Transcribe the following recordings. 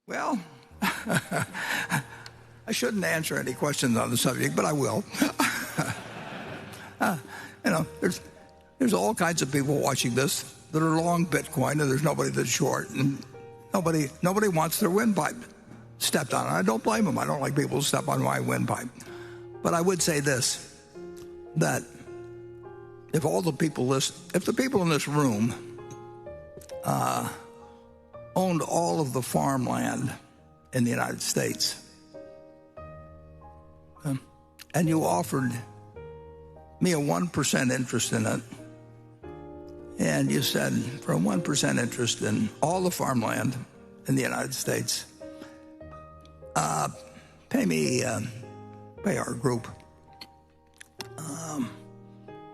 Well, I shouldn't answer any questions on the subject, but I will. There's all kinds of people watching this that are long Bitcoin, and there's nobody that's short, and nobody wants their windpipe stepped on. I don't blame them. I don't like people who step on my windpipe. But I would say this, that if the people in this room owned all of the farmland in the United States, and you offered me a 1% interest in it, and you said, for a 1% interest in all the farmland in the United States, pay our group.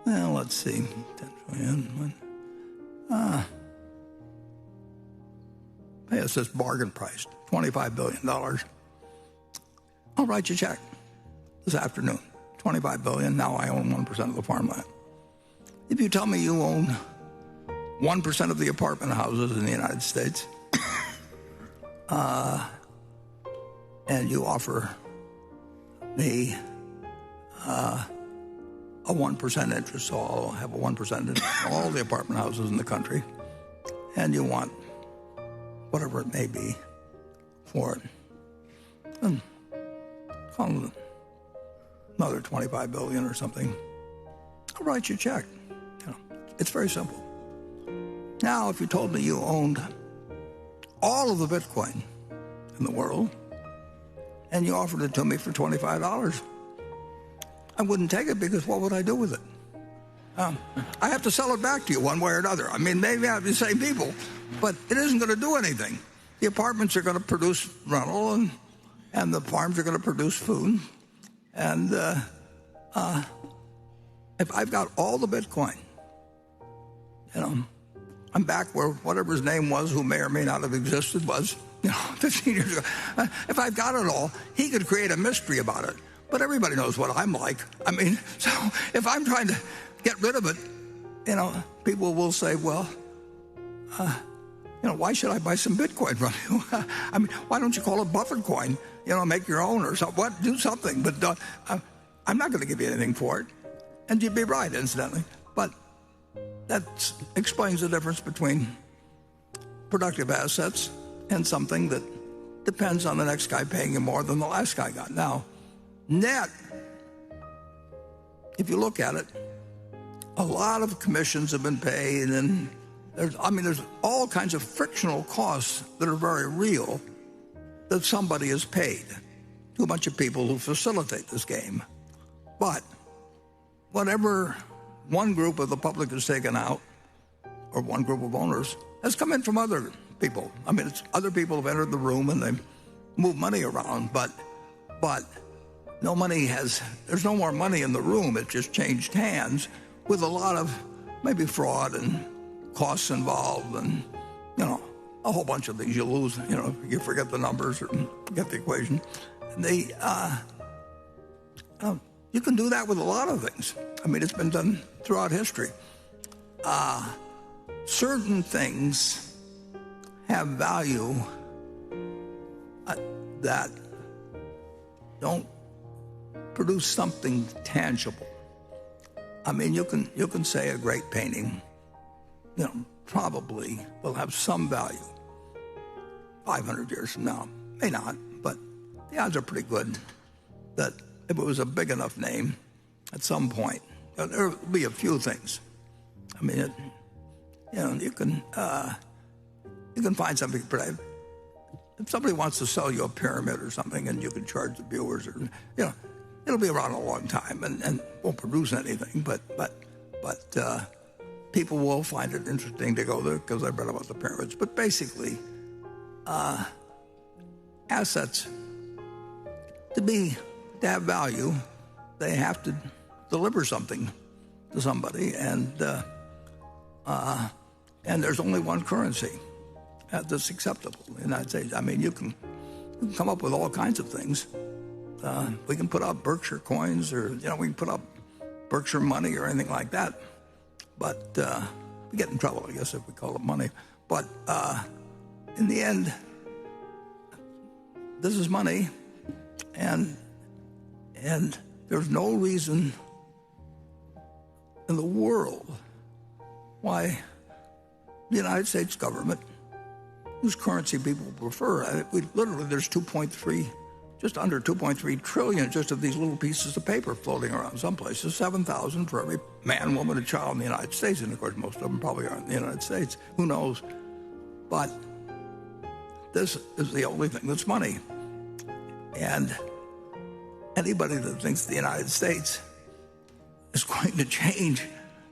Well, let's see, 10 trillion. Pay us this bargain price, $25 billion. I'll write you a check this afternoon. $25 billion, now I own 1% of the farmland. If you tell me you own 1% of the apartment houses in the United States, and you offer me a 1% interest, so I'll have a 1% interest in all the apartment houses in the country, and you want whatever it may be for it, then call it another $25 billion or something. I'll write you a check. It's very simple. Now, if you told me you owned all of the Bitcoin in the world and you offered it to me for $25, I wouldn't take it, because what would I do with it? I have to sell it back to you one way or another. I mean, maybe I have the same people, but it isn't going to do anything. The apartments are going to produce rental, and the farms are going to produce food. And if I've got all the Bitcoin, I'm back where whatever his name was, who may or may not have existed, was 15 years ago. If I've got it all, he could create a mystery about it. But everybody knows what I'm like. I mean, so if I'm trying to get rid of it, people will say, well, why should I buy some Bitcoin from you? I mean, why don't you call it Buffett coin? Make your own or something. Do something. But I'm not going to give you anything for it. And you'd be right, incidentally. But that explains the difference between productive assets and something that depends on the next guy paying you more than the last guy got. Now, net, if you look at it, a lot of commissions have been paid, and there's all kinds of frictional costs that are very real that somebody has paid to a bunch of people who facilitate this game. But whatever one group of the public has taken out, or one group of owners, has come in from other people. I mean, it's other people have entered the room and they move money around, but no money there's no more money in the room. It just changed hands with a lot of maybe fraud and costs involved, and a whole bunch of things you lose. You forget the numbers or forget the equation. And you can do that with a lot of things. I mean, it's been done throughout history. Certain things have value that don't produce something tangible. I mean, you can say a great painting, probably will have some value 500 years from now. May not, but the odds are pretty good that if it was a big enough name, at some point, there will be a few things. I mean, you can find something. If somebody wants to sell you a pyramid or something, and you can charge the viewers, or it'll be around a long time and won't produce anything. But people will find it interesting to go there because I've read about the pyramids. But basically, assets to have value, they have to deliver something to somebody, and there's only one currency that's acceptable in the United States. I mean, you can come up with all kinds of things. We can put up Berkshire coins, or we can put up Berkshire money or anything like that. But we get in trouble, I guess, if we call it money. But in the end, this is money, and there's no reason in the world why the United States government, whose currency people prefer, there's 2.3, just under 2.3 trillion just of these little pieces of paper floating around some places, 7,000 for every man, woman, and child in the United States. And of course, most of them probably aren't in the United States. Who knows? But this is the only thing that's money. And anybody that thinks the United States is going to change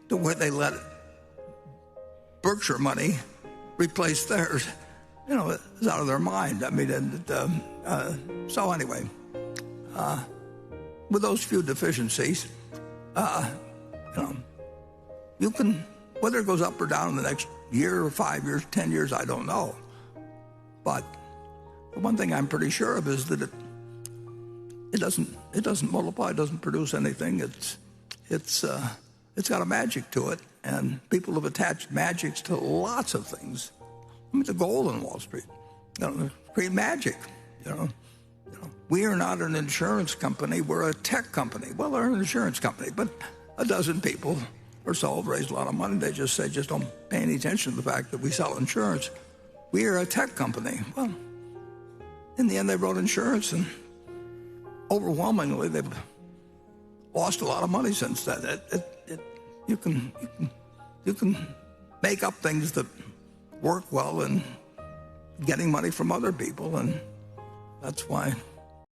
the way they let Berkshire money replace theirs, is out of their mind. I mean, so anyway, with those few deficiencies, you can, whether it goes up or down in the next year or 5 years, 10 years, I don't know. But the one thing I'm pretty sure of is that it doesn't multiply, it doesn't produce anything. It's got a magic to it, and people have attached magics to lots of things. I mean, the gold on Wall Street, create magic. We are not an insurance company; we're a tech company. Well, they're an insurance company, but a dozen people or so have raised a lot of money. They just say, just don't pay any attention to the fact that we sell insurance. We are a tech company. Well, in the end, they wrote insurance, and overwhelmingly, they've lost a lot of money since then. You can make up things that work well in getting money from other people, and that's why